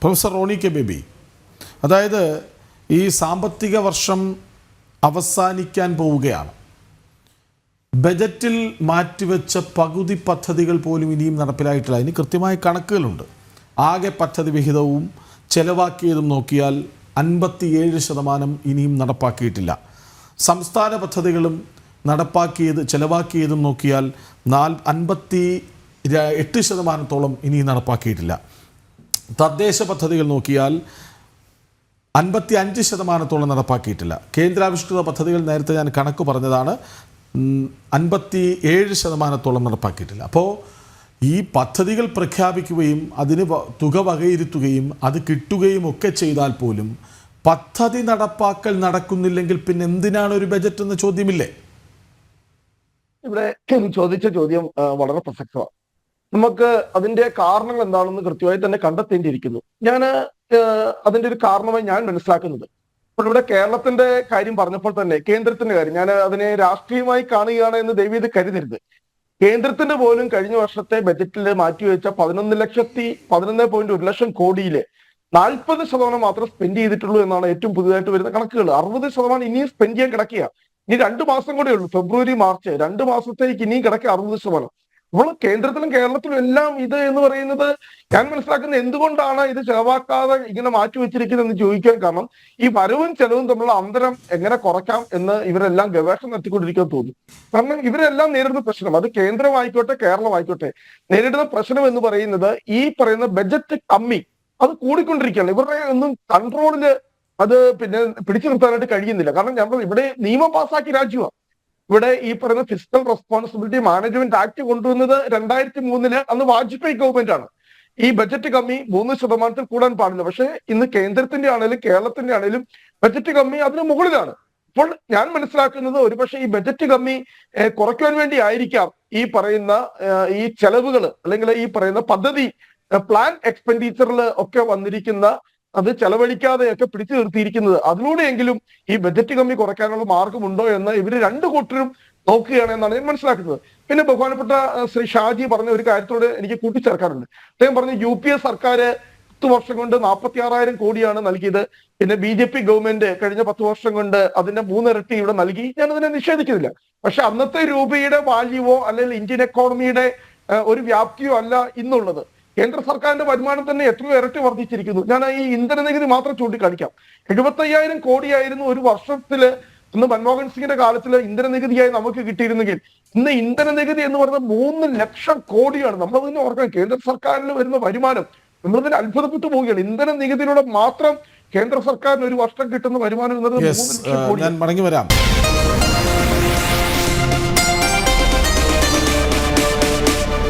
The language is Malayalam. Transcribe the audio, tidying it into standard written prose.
പ്രൊഫസർ റോണി കെ ബേബി, അതായത് ഈ സാമ്പത്തിക വർഷം അവസാനിക്കാൻ പോവുകയാണ്. ബജറ്റിൽ മാറ്റിവെച്ച പകുതി പദ്ധതികൾ പോലും ഇനിയും നടപ്പിലായിട്ടില്ല. അതിന് കൃത്യമായ കണക്കുകളുണ്ട്. ആകെ പദ്ധതി വിഹിതവും ചെലവാക്കിയതും നോക്കിയാൽ 57% ഇനിയും നടപ്പാക്കിയിട്ടില്ല. സംസ്ഥാന പദ്ധതികളും ചെലവാക്കിയതും നോക്കിയാൽ 58% ഇനിയും നടപ്പാക്കിയിട്ടില്ല. തദ്ദേശ പദ്ധതികൾ നോക്കിയാൽ 55% നടപ്പാക്കിയിട്ടില്ല. കേന്ദ്രാവിഷ്കൃത പദ്ധതികൾ നേരത്തെ ഞാൻ കണക്ക് പറഞ്ഞതാണ്, 57% നടപ്പാക്കിയിട്ടില്ല. അപ്പോൾ ഈ പദ്ധതികൾ പ്രഖ്യാപിക്കുകയും അതിന് തുക വകയിരുത്തുകയും അത് കിട്ടുകയും ഒക്കെ ചെയ്താൽ പോലും പദ്ധതി നടപ്പാക്കൽ നടക്കുന്നില്ലെങ്കിൽ പിന്നെ എന്തിനാണ് ഒരു ബജറ്റ് എന്ന ചോദ്യമില്ലേ? ഇവിടെ ചോദിച്ച ചോദ്യം വളരെ പ്രസക്തമാണ്. നമുക്ക് അതിന്റെ കാരണങ്ങൾ എന്താണെന്ന് കൃത്യമായി തന്നെ കണ്ടെത്തേണ്ടിയിരിക്കുന്നു. ഞാൻ അതിന്റെ ഒരു കാരണമായി ഞാൻ മനസ്സിലാക്കുന്നത്, ഇപ്പോൾ ഇവിടെ കേരളത്തിന്റെ കാര്യം പറഞ്ഞപ്പോൾ തന്നെ കേന്ദ്രത്തിന്റെ കാര്യം ഞാൻ അതിനെ രാഷ്ട്രീയമായി കാണുകയാണ് എന്ന് ദയവ് ചെയ്ത് കരുതരുത്. കേന്ദ്രത്തിന്റെ പോലും കഴിഞ്ഞ വർഷത്തെ ബജറ്റിൽ മാറ്റിവെച്ച 11.1 ലക്ഷം കോടിയില് 40% മാത്രം സ്പെൻഡ് ചെയ്തിട്ടുള്ളൂ എന്നാണ് ഏറ്റവും പുതിയതായിട്ട് വരുന്ന കണക്കുകൾ. 60% ഇനിയും സ്പെൻഡ് ചെയ്യാൻ കിടക്കുക. ഇനി 2 മാസം കൂടെ ഉള്ളൂ, ഫെബ്രുവരി മാർച്ച് 2 മാസത്തേക്ക് ഇനിയും കിടക്കുക 60%. അപ്പോൾ കേന്ദ്രത്തിലും കേരളത്തിലും എല്ലാം ഇത് എന്ന് പറയുന്നത് ഞാൻ മനസ്സിലാക്കുന്നത് എന്തുകൊണ്ടാണ് ഇത് ചെലവാക്കാതെ ഇങ്ങനെ മാറ്റിവെച്ചിരിക്കുന്നത് എന്ന് ചോദിക്കാൻ കാരണം ഈ വരവും ചെലവും തമ്മിലുള്ള അന്തരം എങ്ങനെ കുറയ്ക്കാം എന്ന് ഇവരെല്ലാം ഗവേഷണം നടത്തിക്കൊണ്ടിരിക്കാൻ തോന്നുന്നു. കാരണം ഇവരെല്ലാം നേരിടുന്ന പ്രശ്നം, അത് കേന്ദ്രമായിക്കോട്ടെ കേരളമായിക്കോട്ടെ, നേരിടുന്ന പ്രശ്നം എന്ന് പറയുന്നത് ഈ പറയുന്ന ബജറ്റ് കമ്മി അത് കൂടിക്കൊണ്ടിരിക്കുകയാണ്. ഇവരുടെ ഒന്നും കൺട്രോളില് അത് പിടിച്ചു നിർത്താനായിട്ട് കഴിയുന്നില്ല. കാരണം നമ്മൾ ഇവിടെ നിയമം പാസ്സാക്കി രാജ്യമാണ്. ഇവിടെ ഈ പറയുന്ന ഫിസ്ക്കൽ റെസ്പോൺസിബിലിറ്റി മാനേജ്മെന്റ് ആക്ട് കൊണ്ടുവന്നത് 2003 അന്ന് വാജ്പേയി ഗവൺമെന്റ് ആണ്. ഈ ബജറ്റ് കമ്മി 3% കൂടാൻ പാടില്ല. പക്ഷേ ഇന്ന് കേന്ദ്രത്തിന്റെ ആണെങ്കിലും കേരളത്തിന്റെ ആണെങ്കിലും ബജറ്റ് കമ്മി അതിന് മുകളിലാണ്. അപ്പോൾ ഞാൻ മനസ്സിലാക്കുന്നത് ഒരുപക്ഷെ ഈ ബജറ്റ് കമ്മി കുറയ്ക്കാൻ വേണ്ടി ആയിരിക്കാം ഈ പറയുന്ന ഈ ചെലവുകൾ അല്ലെങ്കിൽ ഈ പറയുന്ന പദ്ധതി പ്ലാൻ എക്സ്പെൻഡിച്ചറിൽ ഒക്കെ വന്നിരിക്കുന്ന അത് ചെലവഴിക്കാതെയൊക്കെ പിടിച്ചു നിർത്തിയിരിക്കുന്നത്. അതിലൂടെയെങ്കിലും ഈ ബജറ്റ് കമ്മി കുറയ്ക്കാനുള്ള മാർഗമുണ്ടോ എന്ന് ഇവര് 2 കൂട്ടരും നോക്കുകയാണ് എന്നാണ് ഞാൻ മനസ്സിലാക്കുന്നത്. പിന്നെ ബഹുമാനപ്പെട്ട ശ്രീ ഷാജി പറഞ്ഞ ഒരു കാര്യത്തോട് എനിക്ക് കൂട്ടിച്ചേർക്കാറുണ്ട്. അദ്ദേഹം പറഞ്ഞു UPA സർക്കാർ 10 വർഷം കൊണ്ട് 46,000 കോടിയാണ് നൽകിയത്. പിന്നെ BJP ഗവൺമെന്റ് കഴിഞ്ഞ 10 വർഷം കൊണ്ട് അതിന്റെ 3 ഇരട്ടി ഇവിടെ നൽകി. ഞാൻ അതിനെ നിഷേധിക്കുന്നില്ല. പക്ഷെ അന്നത്തെ രൂപയുടെ വാല്യൂവോ അല്ലെങ്കിൽ ഇന്ത്യൻ എക്കോണമിയുടെ ഒരു വ്യാപ്തിയോ അല്ല ഇന്നുള്ളത്. കേന്ദ്ര സർക്കാരിന്റെ വരുമാനം തന്നെ എത്രയോ ഇരട്ടി വർദ്ധിച്ചിരിക്കുന്നു. ഞാൻ ഈ ഇന്ധന നികുതി മാത്രം ചൂണ്ടിക്കാണിക്കാം. 75,000 കോടിയായിരുന്നു ഒരു വർഷത്തില് ഇന്ന് മൻമോഹൻ സിംഗിന്റെ കാലത്തിൽ ഇന്ധന നികുതിയായി നമുക്ക് കിട്ടിയിരുന്നെങ്കിൽ ഇന്ന് ഇന്ധന നികുതി എന്ന് പറയുന്നത് 3 ലക്ഷം കോടിയാണ്. നമ്മളതിനെ ഓർക്കണം, കേന്ദ്ര സർക്കാരിന് വരുന്ന വരുമാനം നമ്മളതിന് അത്ഭുതപ്പെട്ടു പോവുകയാണ്. ഇന്ധന നികുതിയിലൂടെ മാത്രം കേന്ദ്ര സർക്കാരിന് ഒരു വർഷം കിട്ടുന്ന വരുമാനം എന്നത് 3 ലക്ഷം കോടി.